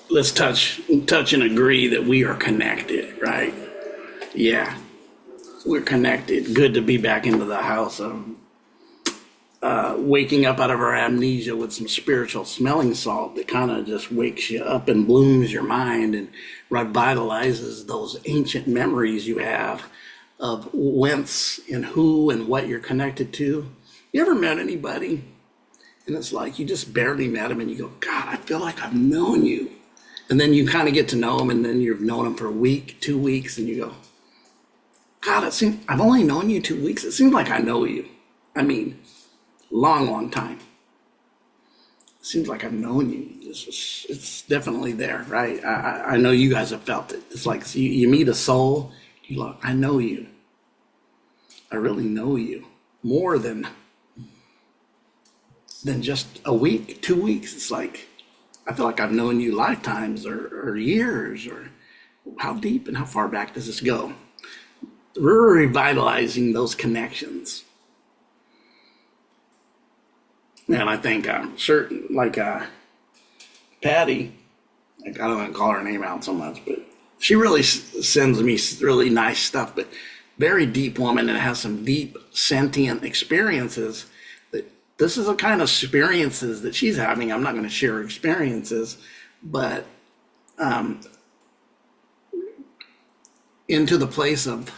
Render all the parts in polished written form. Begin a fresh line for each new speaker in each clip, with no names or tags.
let's touch and agree that we are connected, right? Yeah, we're connected. Good to be back into the house of waking up out of our amnesia with some spiritual smelling salt that kind of just wakes you up and blooms your mind and revitalizes those ancient memories you have of whence and who and what you're connected to. You ever met anybody and it's like you just barely met them and you go, God, I feel like I've known you. And then you kind of get to know them and then you've known them for a week, 2 weeks, and you go, God, it seems I've only known you 2 weeks. It seems like I know you. I mean, long time. It seems like I've known you. It's definitely there, right? I know you guys have felt it. It's like you meet a soul, you look, I know you. I really know you more than just a week, 2 weeks. It's like, I feel like I've known you lifetimes or years, or how deep and how far back does this go? We're revitalizing those connections. And I think certain, like Patty, like I don't want to call her name out so much, but she really sends me really nice stuff, but very deep woman and has some deep sentient experiences. That this is the kind of experiences that she's having. I'm not going to share her experiences, but into the place of,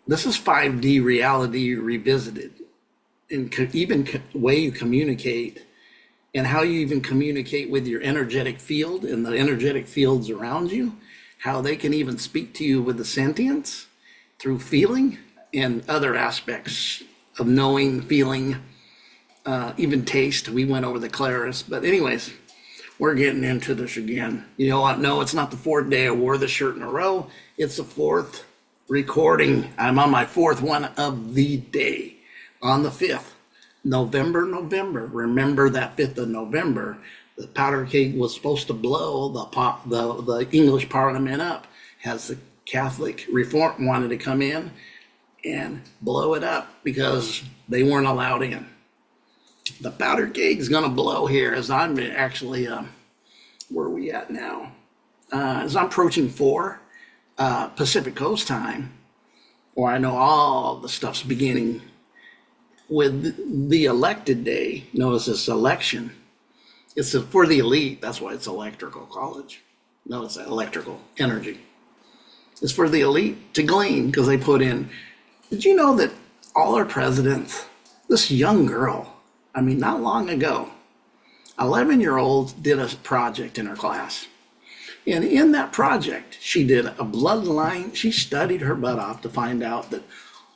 this is 5D reality revisited. And even way you communicate and how you even communicate with your energetic field and the energetic fields around you, how they can even speak to you with the sentience through feeling and other aspects of knowing, feeling, even taste. We went over the Claris, but anyways, we're getting into this again. You know what? No, it's not the fourth day I wore the shirt in a row. It's the fourth recording. I'm on my fourth one of the day. On the 5th, November, remember that 5th of November, the powder keg was supposed to blow the English Parliament up, as the Catholic Reform wanted to come in and blow it up because they weren't allowed in. The powder keg's gonna blow here as I'm actually, where are we at now? As I'm approaching 4 Pacific Coast time, or I know all the stuff's beginning with the elected day. Notice this election. It's for the elite. That's why it's electrical college. Notice that electrical energy. It's for the elite to glean because they put in. Did you know that all our presidents, this young girl, I mean, not long ago, 11-year-old did a project in her class. And in that project, she did a bloodline. She studied her butt off to find out that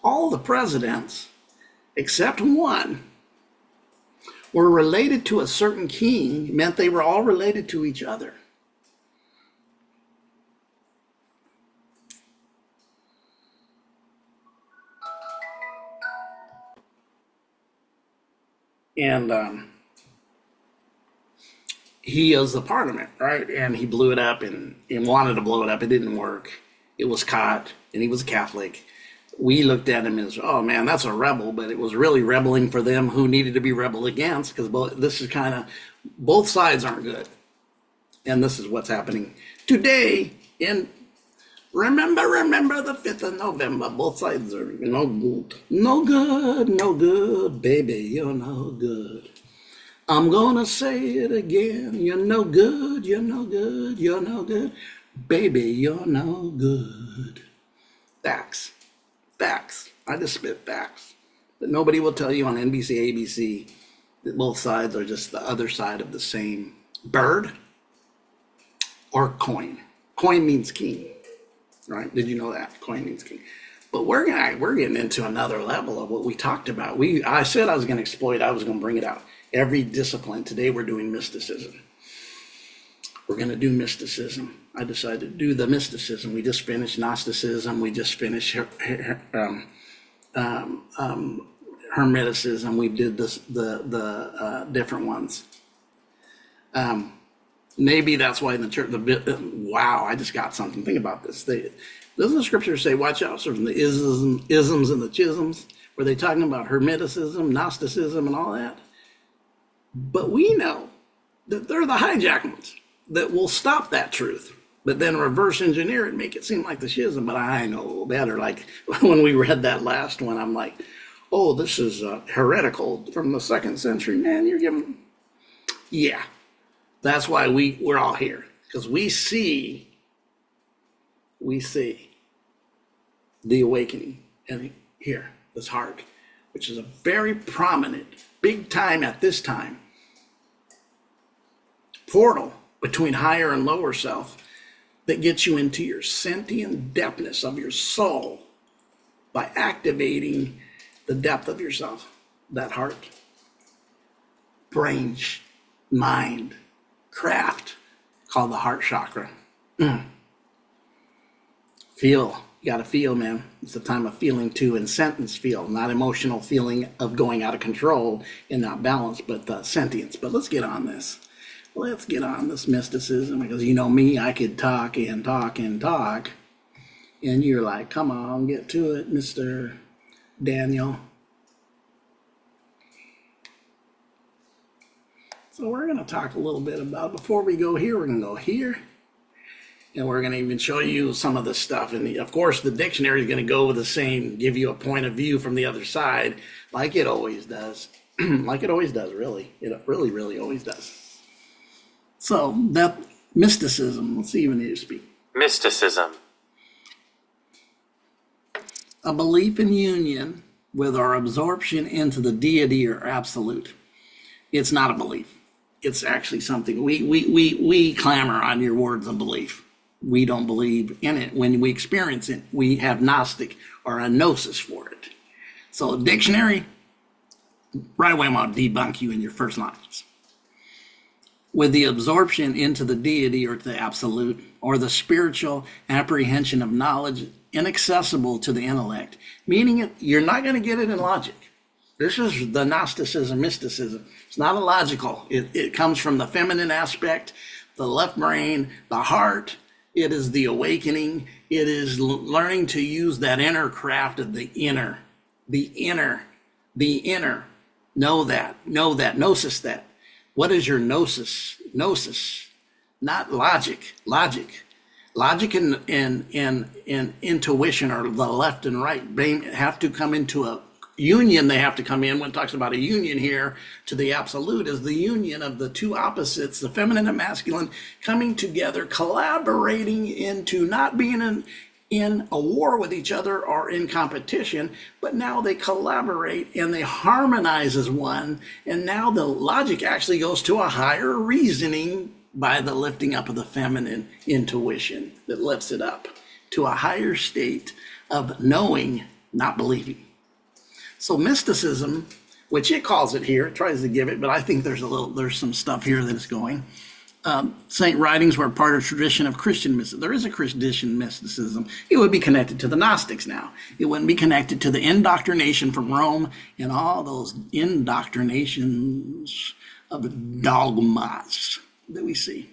all the presidents except one, were related to a certain king, meant they were all related to each other. And he is the parliament, right? And he blew it up and wanted to blow it up. It didn't work. It was caught, and he was a Catholic. We looked at him as, oh man, that's a rebel, but it was really rebelling for them who needed to be rebel against, because this is kind of, both sides aren't good. And this is what's happening today. And remember the 5th of November, both sides are no good. No good, baby, you're no good. I'm gonna say it again, you're no good, you're no good. Baby, you're no good. Facts. I just spit facts. But nobody will tell you on NBC, ABC that both sides are just the other side of the same bird or coin. Coin means king, right? Did you know that? Coin means king. But we're getting into another level of what we talked about. I said I was going to exploit. I was going to bring it out. Every discipline. Today we're doing mysticism. We're going to do mysticism. I decided to do the mysticism. We just finished Gnosticism. We just finished Hermeticism. We did the different ones. Maybe that's why in the church, wow, I just got something. Think about this. Doesn't the scripture say, watch out from the isms and the chisms? Were they talking about Hermeticism, Gnosticism, and all that? But we know that they're the hijacked ones that will stop that truth, but then reverse engineer it and make it seem like the schism. But I know better. Like when we read that last one, I'm like, oh, this is heretical from the 2nd century. Man, you're giving, yeah. That's why we're all here, because we see the awakening and here, this heart, which is a very prominent, big time at this time, portal between higher and lower self that gets you into your sentient depthness of your soul by activating the depth of yourself, that heart, brain, mind, craft, called the heart chakra. Feel. You got to feel, man. It's a time of feeling too, and sentence feel, not emotional feeling of going out of control and not balance, but sentience. But let's get on this. Let's get on this mysticism, because you know me, I could talk and talk and talk, and you're like, come on, get to it, Mr. Daniel. So we're going to talk a little bit about, before we go here, we're going to go here. And we're going to even show you some of this stuff. And of course, the dictionary is going to go with the same, give you a point of view from the other side, like it always does. Like it always does, really. It really, really always does. So that mysticism, let's see when you speak.
Mysticism.
A belief in union with our absorption into the deity or absolute. It's not a belief. It's actually something we clamor on your words of belief. We don't believe in it. When we experience it, we have Gnostic or a gnosis for it. So dictionary, right away I'm going to debunk you in your first lines. With the absorption into the deity or the absolute, or the spiritual apprehension of knowledge inaccessible to the intellect, meaning you're not going to get it in logic. This is the Gnosticism, mysticism. It's not illogical. It comes from the feminine aspect, the left brain, the heart. It is the awakening. It is learning to use that inner craft of the inner. Know that, gnosis that. What is your gnosis? Gnosis, not logic. Logic and intuition, or the left and right brain, have to come into a union. They have to come in. When it talks about a union here to the absolute, is the union of the two opposites, the feminine and masculine, coming together, collaborating into not being in a war with each other or in competition, but now they collaborate and they harmonize as one. And now the logic actually goes to a higher reasoning by the lifting up of the feminine intuition that lifts it up to a higher state of knowing, not believing. So mysticism, which it calls it here, it tries to give it, but I think there's some stuff here that is going. Saint writings were part of tradition of Christian mysticism. There is a Christian mysticism. It would be connected to the Gnostics now. It wouldn't be connected to the indoctrination from Rome and all those indoctrinations of dogmas that we see.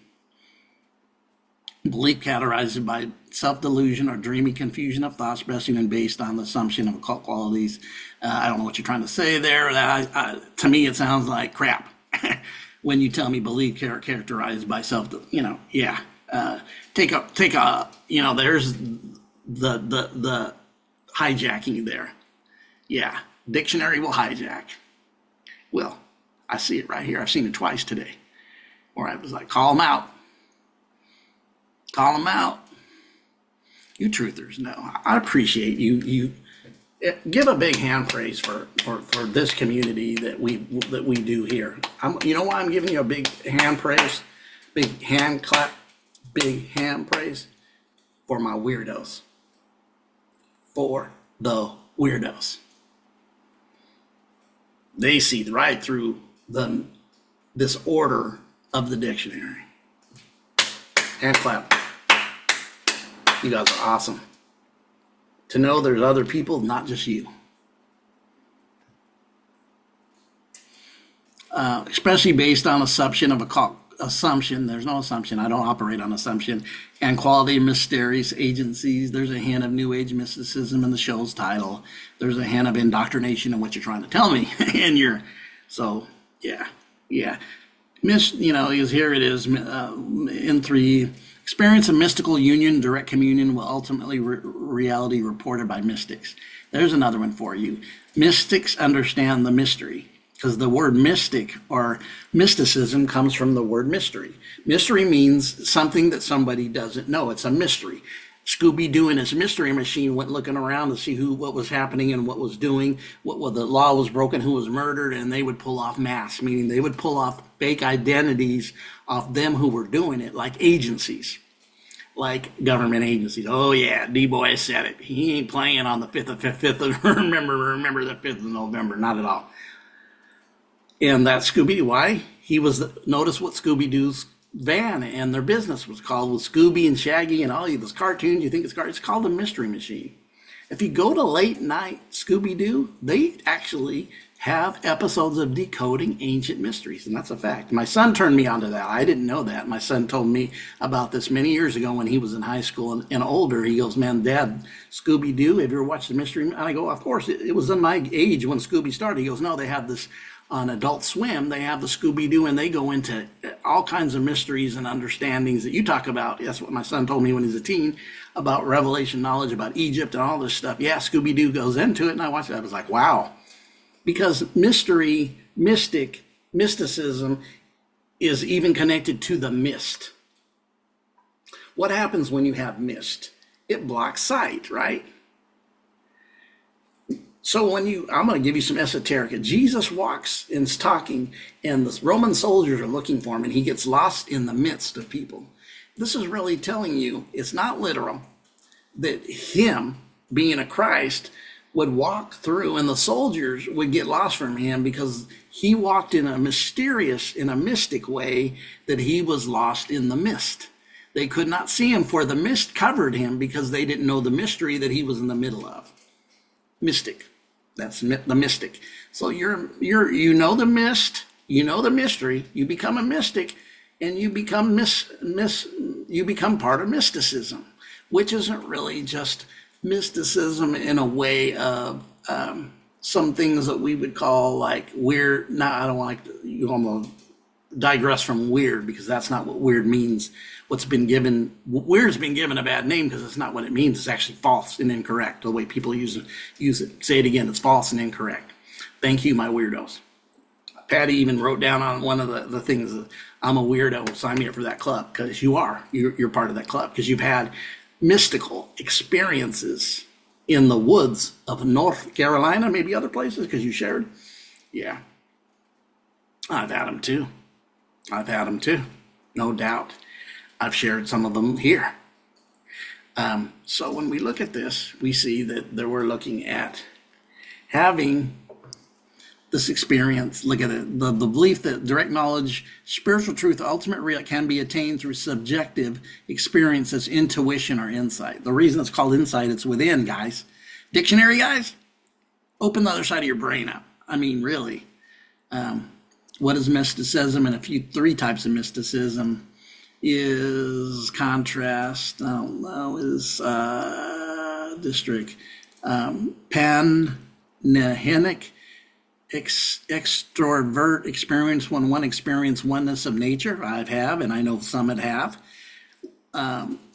Belief categorized by self-delusion or dreamy confusion of thoughts resting and based on the assumption of occult qualities. I don't know what you're trying to say there. To me, it sounds like crap. When you tell me belief characterized by self, yeah. Take a, there's the hijacking there. Yeah, dictionary will hijack. Well, I see it right here. I've seen it twice today. Where I was like, call them out. Call them out. You truthers know. I appreciate you. Give a big hand praise for this community that we do here. You know why I'm giving you a big hand praise? Big hand clap. Big hand praise for my weirdos. For the weirdos. They see right through this order of the dictionary. Hand clap. You guys are awesome. To know there's other people, not just you. Especially based on assumption of assumption. There's no assumption. I don't operate on assumption. And quality of mysterious agencies. There's a hint of New Age mysticism in the show's title. There's a hint of indoctrination in what you're trying to tell me. So, yeah. Because here it is in 3. Experience a mystical union, direct communion will ultimately reality reported by mystics. There's another one for you. Mystics understand the mystery, because the word mystic or mysticism comes from the word mystery. Mystery means something that somebody doesn't know. It's a mystery. Scooby-Doo and his mystery machine went looking around to see what was happening and what was doing, what the law was broken, who was murdered, and they would pull off masks, meaning they would pull off fake identities off them who were doing it, like agencies, like government agencies. Oh yeah, D-Boy said it. He ain't playing on the 5th of remember the 5th of November, not at all. And that Scooby-Doo, why? Notice what Scooby-Doo's van and their business was called, with Scooby and Shaggy and all those cartoons. You think it's called a mystery machine. If you go to late night Scooby-Doo, they actually have episodes of decoding ancient mysteries, and that's a fact. My son turned me onto that. I didn't know that. My son told me about this many years ago when he was in high school and older. He goes, man, Dad, Scooby-Doo, have you ever watched the mystery? And I go, of course. It was in my age when Scooby started. He goes, no, they have this on Adult Swim. They have the Scooby-Doo, and they go into all kinds of mysteries and understandings that you talk about. That's what my son told me when he was a teen, about revelation knowledge about Egypt and all this stuff. Yeah, Scooby-Doo goes into it, and I watched it. I was like, wow. Because mysticism is even connected to the mist. What happens when you have mist? It blocks sight, right? So I'm going to give you some esoteric. Jesus walks and is talking, and the Roman soldiers are looking for him, and he gets lost in the midst of people. This is really telling you, it's not literal, that him, being a Christ, would walk through, and the soldiers would get lost from him because he walked in a mystic way, that he was lost in the mist. They could not see him, for the mist covered him, because they didn't know the mystery that he was in the middle of. Mystic. That's the mystic. So you know the mist, you know the mystery, you become a mystic, and you become you become part of mysticism, which isn't really just mysticism in a way of some things that we would call like weird. Now, I don't want to digress from weird, because that's not what weird means. Weird's been given a bad name because it's not what it means. It's actually false and incorrect. The way people use it. Say it again. It's false and incorrect. Thank you, my weirdos. Patty even wrote down on one of the things that I'm a weirdo. Sign me up for that club, because you are. You're part of that club, because you've had mystical experiences in the woods of North Carolina, maybe other places, because you shared. Yeah. I've had them too. No doubt. I've shared some of them here. So when we look at this, we see that we're looking at having this experience. Look at it. The belief that direct knowledge, spiritual truth, ultimate real can be attained through subjective experiences, intuition, or insight. The reason it's called insight, it's within, guys. Dictionary, guys, open the other side of your brain up. I mean, really. What is mysticism? And 3 types of mysticism is contrast. I don't know, is district. Panhenic, extrovert experience, when one experience oneness of nature. And I know some that have.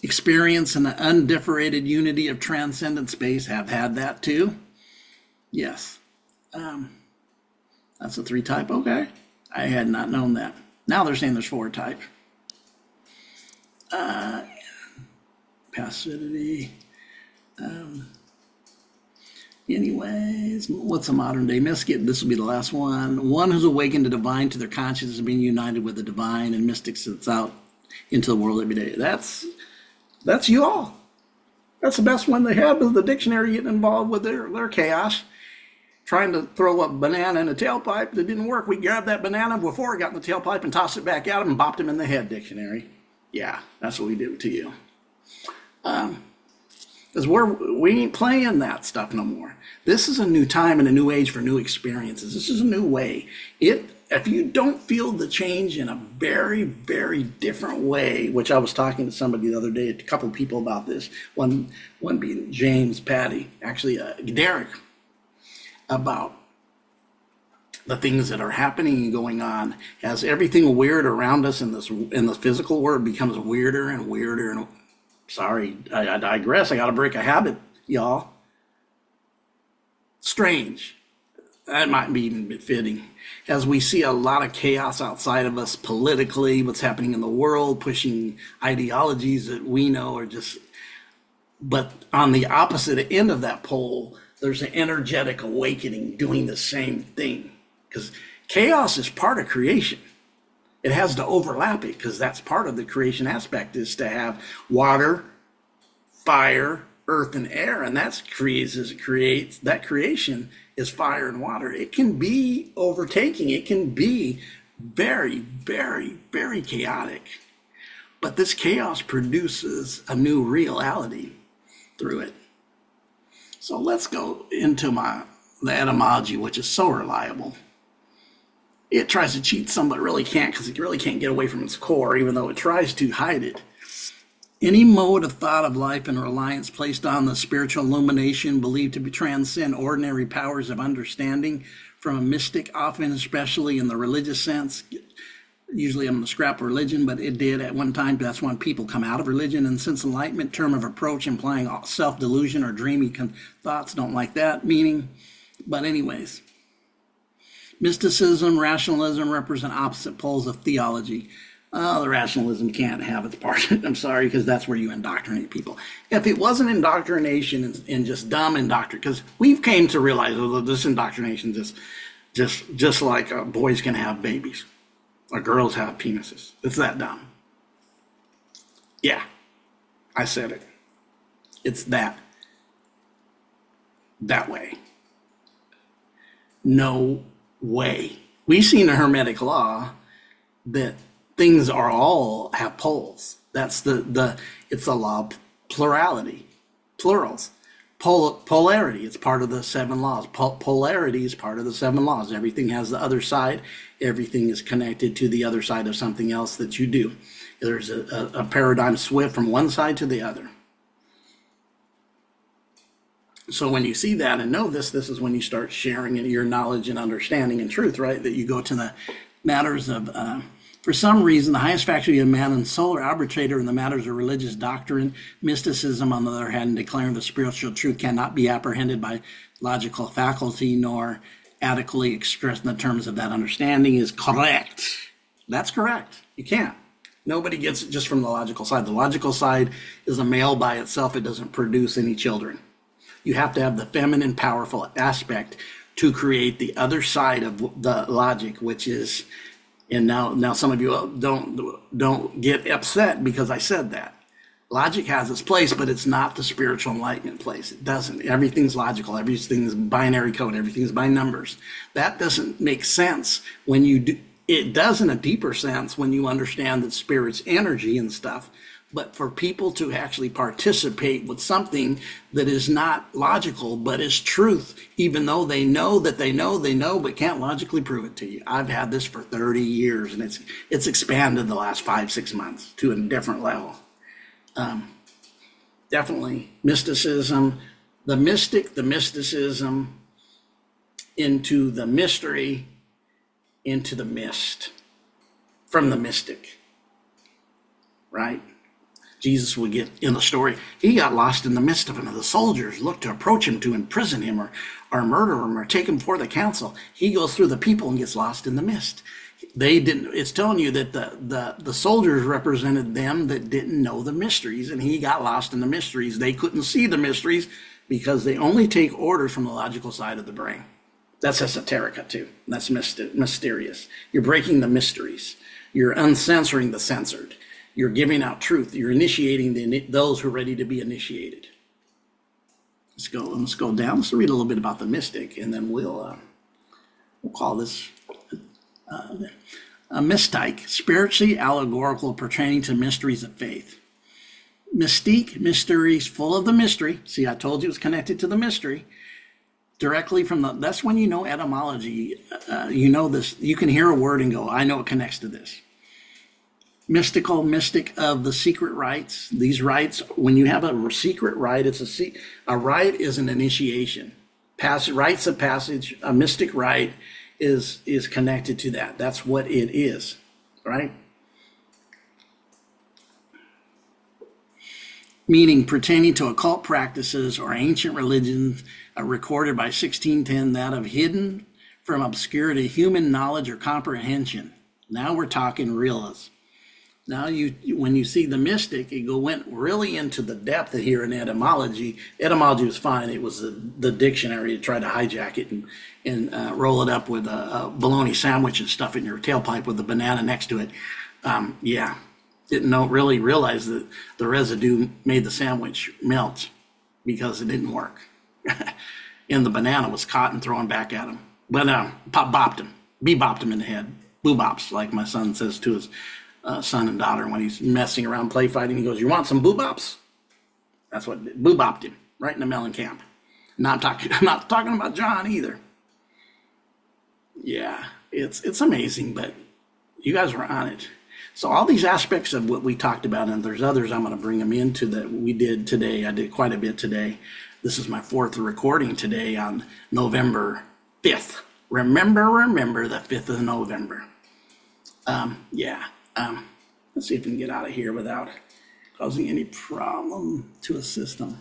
Experience in the undifferentiated unity of transcendent space. Have had that too. Yes. That's a 3 type. Okay. I had not known that. Now they're saying there's 4 type. Passivity. Anyways, what's a modern day mystic? This will be the last one. One who's awakened to divine, to their consciousness of being united with the divine, and mystics that's out into the world every day. That's you all. That's the best one they have, is the dictionary getting involved with their chaos. Trying to throw a banana in a tailpipe that didn't work. We grabbed that banana before it got in the tailpipe and tossed it back at him and bopped him in the head, dictionary. Yeah, that's what we do to you. Because we ain't playing that stuff no more. This is a new time and a new age for new experiences. This is a new way. If you don't feel the change in a very, very different way, which I was talking to somebody the other day, a couple of people about this, one being James, Patty, actually Derek, about the things that are happening and going on, as everything weird around us in the physical world becomes weirder and weirder. And sorry, I digress. I got to break a habit, y'all. Strange. That might be even fitting. As we see a lot of chaos outside of us politically, what's happening in the world, pushing ideologies that we know are just, but on the opposite end of that pole, there's an energetic awakening doing the same thing. Because chaos is part of creation. It has to overlap it, because that's part of the creation aspect, is to have water, fire, earth, and air. And that creation is fire and water. It can be overtaking. It can be very, very, very chaotic. But this chaos produces a new reality through it. So let's go into the etymology, which is so reliable. It tries to cheat some, but really can't, because it really can't get away from its core, even though it tries to hide it. Any mode of thought of life and reliance placed on the spiritual illumination believed to transcend ordinary powers of understanding from a mystic, often especially in the religious sense. Usually I'm going to scrap religion, but it did at one time. That's when people come out of religion. And since enlightenment term of approach implying self-delusion or dreamy thoughts, don't like that meaning. But anyways, mysticism, rationalism represent opposite poles of theology. The rationalism can't have its part. I'm sorry, because that's where you indoctrinate people. If it wasn't indoctrination and just dumb indoctrination, because we've came to realize that this indoctrination just like boys can have babies or girls have penises. It's that dumb. Yeah, I said it. It's that way. No way. We've seen a Hermetic law that things are all have poles. That's it's a law of plurality, plurals. Polarity, it's part of the 7 laws. Polarity is part of the 7 laws. Everything has the other side. Everything is connected to the other side of something else that you do. There's a paradigm swift from one side to the other. So when you see that and know this is when you start sharing your knowledge and understanding and truth, right? That you go to the matters of, for some reason, the highest faculty of man and sole arbitrator in the matters of religious doctrine, mysticism, on the other hand, declaring the spiritual truth cannot be apprehended by logical faculty nor adequately expressed in the terms of that understanding is correct. That's correct. You can't. Nobody gets it just from the logical side. The logical side is a male by itself. It doesn't produce any children. You have to have the feminine, powerful aspect to create the other side of the logic, which is, and now some of you don't get upset because I said that. Logic has its place, but it's not the spiritual enlightenment place. It doesn't. Everything's logical. Everything's binary code. Everything's by numbers. That doesn't make sense when you do. It does in a deeper sense when you understand that spirit's energy and stuff. But for people to actually participate with something that is not logical, but is truth, even though they know that they know, but can't logically prove it to you. I've had this for 30 years, and it's expanded the last 5-6 months to a different level. Definitely mysticism, the mysticism into the mystery, into the mist, from the mystic, right? Jesus would get in the story. He got lost in the midst of him, and the soldiers looked to approach him to imprison him or murder him or take him before the council. He goes through the people and gets lost in the mist. They didn't. It's telling you that the soldiers represented them that didn't know the mysteries, and he got lost in the mysteries. They couldn't see the mysteries because they only take orders from the logical side of the brain. That's esoterica too. That's mysterious. You're breaking the mysteries. You're uncensoring the censored. You're giving out truth. You're initiating those who are ready to be initiated. Let's go down. Let's read a little bit about the mystic, and then we'll call this a mystique, spiritually allegorical pertaining to mysteries of faith. Mystique, mysteries, full of the mystery. See, I told you it's connected to the mystery. Directly from that's when you know etymology. You know this. You can hear a word and go, I know it connects to this. Mystical, mystic of the secret rites. These rites, when you have a secret rite, a rite is an initiation. Rites of passage, a mystic rite is connected to that. That's what it is, right? Meaning pertaining to occult practices or ancient religions recorded by 1610 that have hidden from obscurity human knowledge or comprehension. Now we're talking realism. Now when you see the mystic, it went really into the depth here in etymology. Etymology was fine. It was the dictionary. You tried to hijack it and roll it up with a bologna sandwich and stuff in your tailpipe with a banana next to it. Didn't really realize that the residue made the sandwich melt because it didn't work. And the banana was caught and thrown back at him. But bopped him. Bebopped him in the head. Boobops, like my son says to his son and daughter when he's messing around play fighting. He goes, "You want some boobops?" That's what boobopped him right in the melon camp. I'm not talking about John either. Yeah, it's amazing, but you guys are on it. So all these aspects of what we talked about, and there's others I'm going to bring them into that we did today. I did quite a bit today. This is my 4th recording today on November 5th. Remember the 5th of November. Let's see if we can get out of here without causing any problem to a system.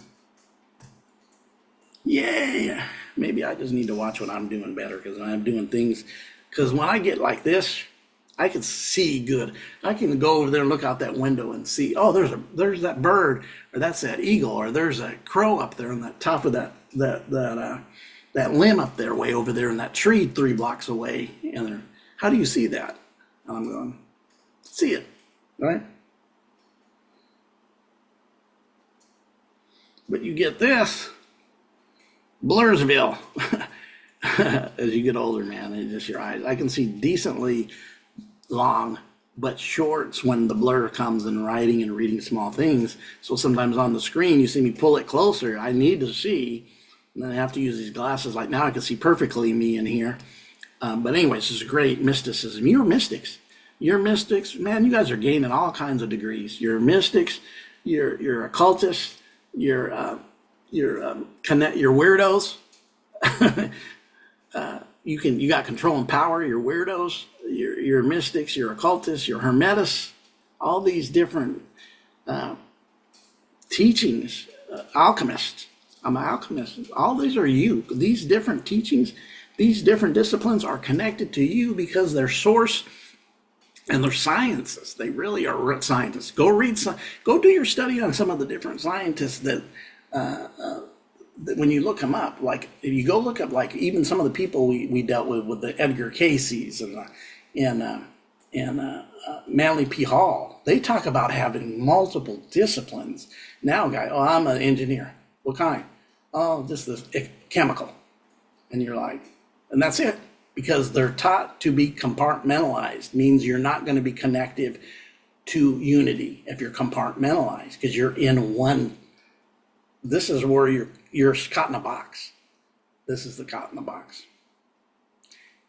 Yeah, maybe I just need to watch what I'm doing better because I'm doing things. Because when I get like this, I can see good. I can go over there and look out that window and see, oh, there's that bird, or that's that eagle, or there's a crow up there on the top of that limb up there, way over there in that tree 3 blocks away. And how do you see that? And I'm going, see it, right? But you get this, Blurrsville. As you get older, man, it's just your eyes. I can see decently long, but shorts when the blur comes in writing and reading small things. So sometimes on the screen, you see me pull it closer. I need to see, and then I have to use these glasses. Like now I can see perfectly me in here. But anyways, this is great mysticism. You're mystics. You're mystics. Man, you guys are gaining all kinds of degrees. You're mystics. You're occultists. You're weirdos. You got control and power. You're weirdos. You're mystics. You're occultists. You're hermetists. All these different teachings. Alchemists. I'm an alchemist. All these are you. These different teachings, these different disciplines are connected to you because they're source and they're sciences. They really are scientists. Go do your study on some of the different scientists that when you look them up, like if you go look up, like even some of the people we dealt with the Edgar Cayce's and Manly P. Hall, they talk about having multiple disciplines. Now, guy, oh, I'm an engineer. What kind? Oh, just this chemical. And you're like, and that's it. Because they're taught to be compartmentalized, means you're not going to be connective to unity if you're compartmentalized, because you're in one. This is where you're caught in a box. This is the caught in the box.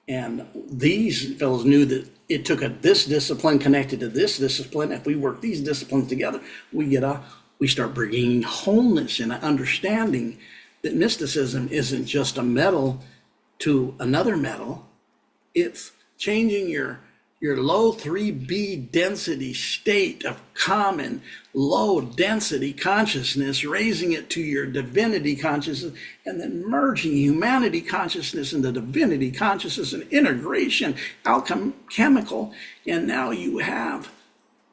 And these fellows knew that it took this discipline connected to this discipline. If we work these disciplines together, we start bringing wholeness and understanding that mysticism isn't just a metal to another metal. It's changing your low 3B density state of common low density consciousness, raising it to your divinity consciousness, and then merging humanity consciousness into divinity consciousness and integration, alchemical. And now you have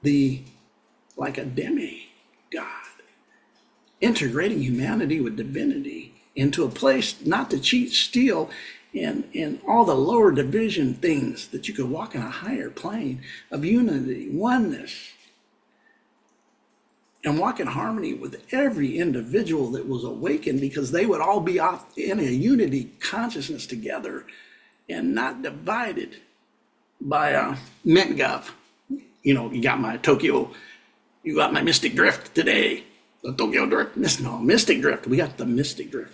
like a demigod, integrating humanity with divinity into a place not to cheat, steal, and all the lower division things, that you could walk in a higher plane of unity, oneness, and walk in harmony with every individual that was awakened, because they would all be off in a unity consciousness together and not divided by MintGov. You got my Tokyo, you got my Mystic Drift today. The Tokyo Drift, Mystic Drift. We got the Mystic Drift.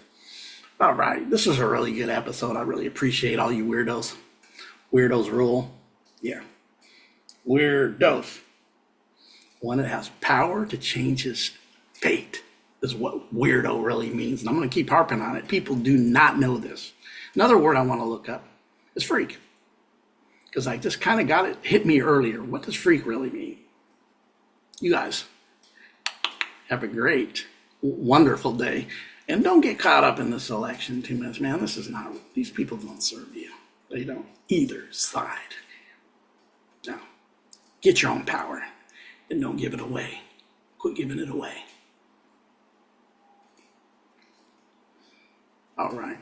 All right, this is a really good episode. I really appreciate all you weirdos. Weirdos rule. Yeah. Weirdos. One that has power to change his fate is what weirdo really means. And I'm going to keep harping on it. People do not know this. Another word I want to look up is freak. Because I just kind of got it, hit me earlier. What does freak really mean? You guys have a great, wonderful day. And don't get caught up in this election too much, man. This is not, these people don't serve you. They don't, either side. No. Get your own power and don't give it away. Quit giving it away. All right.